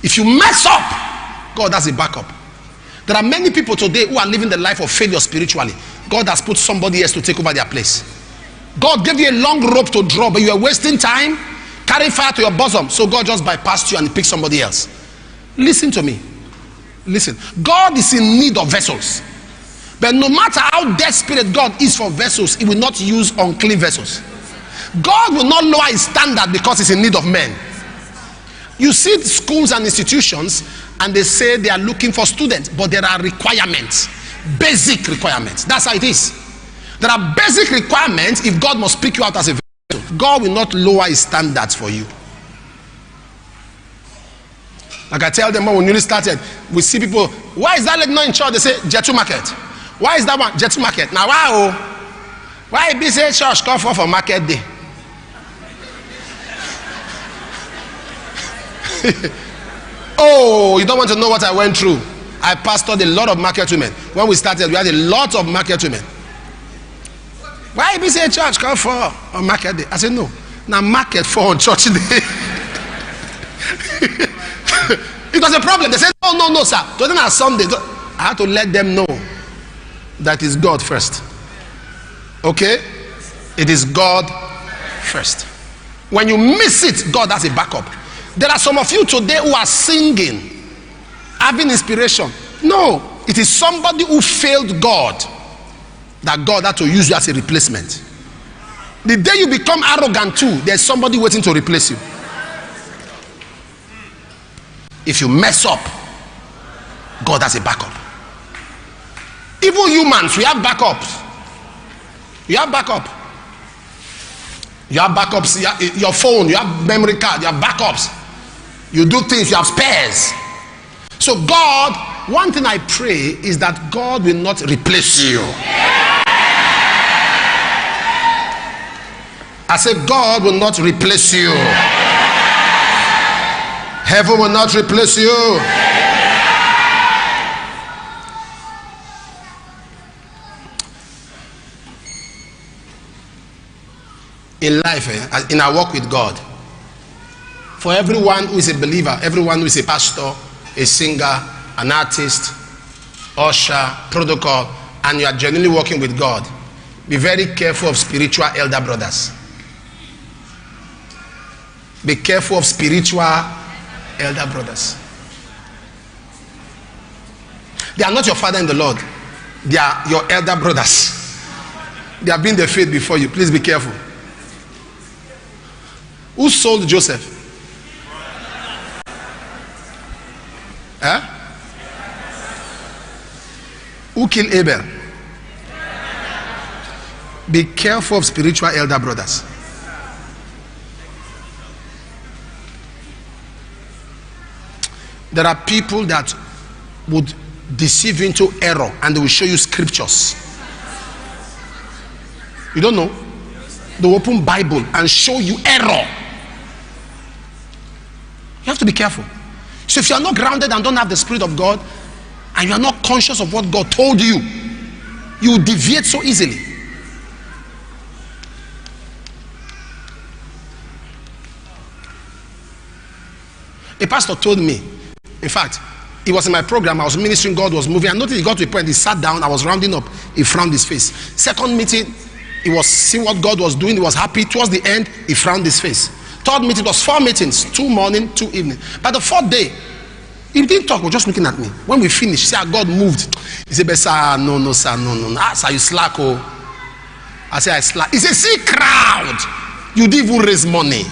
If you mess up, God has a backup. There are many people today who are living the life of failure spiritually. God has put somebody else to take over their place. God gave you a long rope to draw, but you are wasting time, carrying fire to your bosom. So God just bypassed you and picked somebody else. Listen to me. Listen. God is in need of vessels. But no matter how desperate God is for vessels, he will not use unclean vessels. God will not lower his standard because he's in need of men. You see schools and institutions, and they say they are looking for students, but there are requirements, basic requirements. That's how it is. There are basic requirements if God must pick you out as a vessel. God will not lower his standards for you. Like I tell them when we newly started, we see people, why is that lady not in church? They say, Jetu Market. Why is that one? Jetu Market. Now, wow. Why be say church come for market day? Oh, you don't want to know what I went through. I pastored a lot of market women. When we started, we had a lot of market women. Why be say church come for on market day? I said, no. Now market for on church day. It was a problem. They said, no, sir. Today on Sunday. I had to let them know that is God first. Okay? It is God first. When you miss it, God has a backup. There are some of you today who are singing, having inspiration. No, it is somebody who failed God that God had to use you as a replacement. The day you become arrogant too, there's somebody waiting to replace you. If you mess up, God has a backup. Even humans, we have backups. You have backup. You have backups. You have your phone, you have memory card, you have backups. You do things, you have spares. So God, one thing I pray is that God will not replace you. I say God will not replace you. Heaven will not replace you. In life, in our walk with God, for everyone who is a believer, everyone who is a pastor, a singer, an artist, usher, protocol, and you are genuinely working with God, be very careful of spiritual elder brothers. Be careful of spiritual elder brothers. They are not your father in the Lord. They are your elder brothers. They have been the faith before you. Please be careful. Who sold Joseph? Huh? Who killed Abel? Be careful of spiritual elder brothers. There are people that would deceive you into error and they will show you scriptures. You don't know? They will open Bible and show you error. You have to be careful. So if you are not grounded and don't have the Spirit of God, and you are not conscious of what God told you, you will deviate so easily. A pastor told me, in fact, he was in my program, I was ministering, God was moving. I noticed he got to a point, he sat down, I was rounding up, he frowned his face. Second meeting, he was seeing what God was doing, he was happy. Towards the end, he frowned his face. Third meeting, it was 4 meetings, 2 morning, 2 evening. By the 4th day, he didn't talk, he was just looking at me. When we finished, he said, God moved. He said, sir, no, sir, no. Ah, sir, you slack, oh. I said, I slack. He said, see crowd, you didn't even raise money.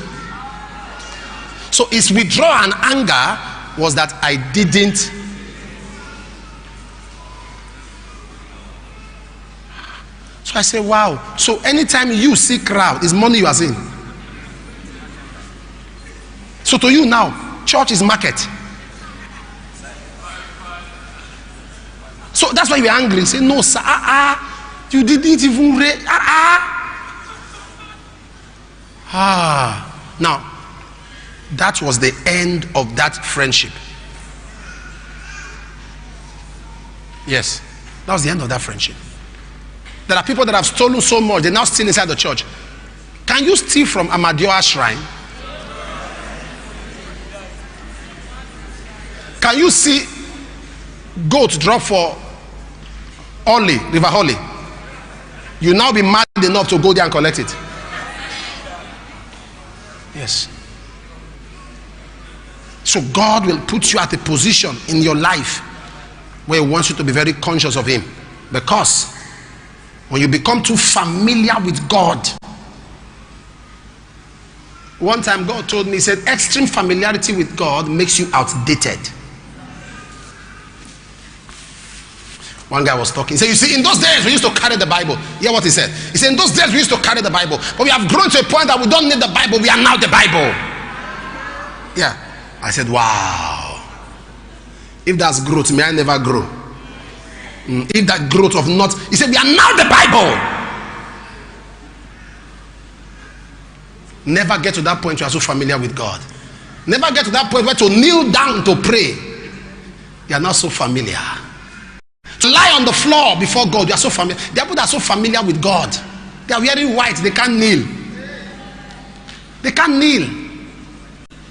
So his withdrawal and anger was that I didn't. So I said, wow. So anytime you see crowd, it's money you are seeing. So to you now, church is market. So that's why you are angry. Say, no, sir, you didn't even raise. Now, that was the end of that friendship. Yes, that was the end of that friendship. There are people that have stolen so much, they now steal inside the church. Can you steal from Amadioha shrine? Can you see goat drop for Holly, River Holly? You now be mad enough to go there and collect it. Yes. So God will put you at a position in your life where He wants you to be very conscious of Him. Because when you become too familiar with God, one time God told me, He said, extreme familiarity with God makes you outdated. One guy was talking. He said, you see, in those days we used to carry the Bible. Hear what he said. He said, in those days we used to carry the Bible, but we have grown to a point that we don't need the Bible. We are now the Bible. Yeah. I said, wow. If that's growth, may I never grow. If that growth of not, he said, we are now the Bible. Never get to that point you are so familiar with God. Never get to that point where to kneel down to pray, you are not so familiar. To lie on the floor before God, you are so familiar. The people that are so familiar with God, they are wearing white, they can't kneel. They can't kneel.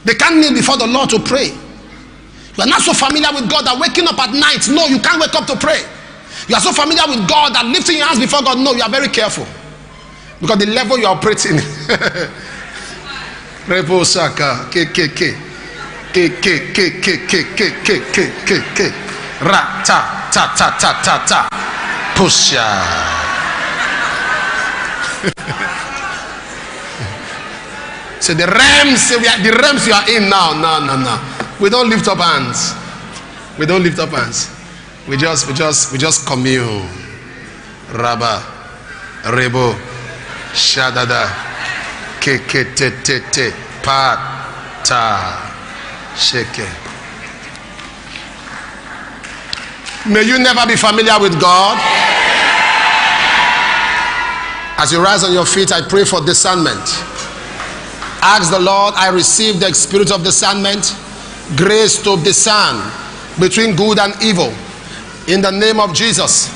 They can't kneel before the Lord to pray. You are not so familiar with God that waking up at night, no, you can't wake up to pray. You are so familiar with God that lifting your hands before God, no, you are very careful. Because the level you are operating. Rebo Saka, Ra ta ta ta ta ta ta. Pusha. So the realms you are in now. No. We don't lift up hands. We don't lift up hands. We just commune. Rabba, Rebo, Shadada, Ke, Pa, Ta, Sheke. May you never be familiar with God. As you rise on your feet, I pray for discernment. Ask the Lord, I receive the spirit of discernment, grace to discern between good and evil. In the name of Jesus,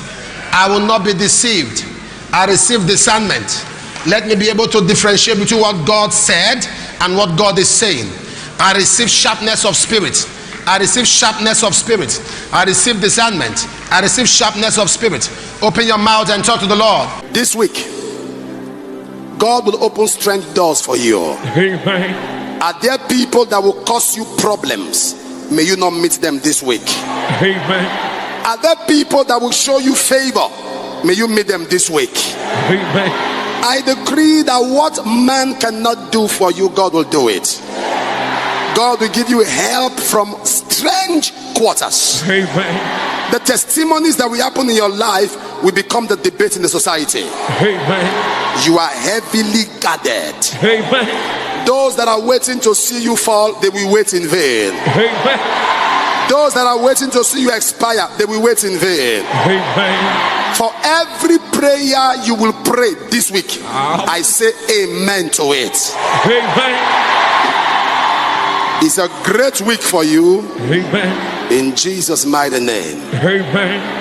I will not be deceived. I receive discernment. Let me be able to differentiate between what God said and what God is saying. I receive sharpness of spirit. I receive sharpness of spirit. I receive discernment. I receive sharpness of spirit. Open your mouth and talk to the Lord. This week, God will open strength doors for you. Amen. Are there people that will cause you problems? May you not meet them this week. Amen. Are there people that will show you favor? May you meet them this week. Amen. I decree that what man cannot do for you, God will do it. God will give you help from strange quarters. Amen. The testimonies that will happen in your life will become the debate in the society. Amen. You are heavily guarded. Amen. Those that are waiting to see you fall, they will wait in vain. Amen. Those that are waiting to see you expire, they will wait in vain. Amen. For every prayer you will pray this week, I say amen to it. Amen. It's a great week for you. Amen. In Jesus' mighty name. Amen.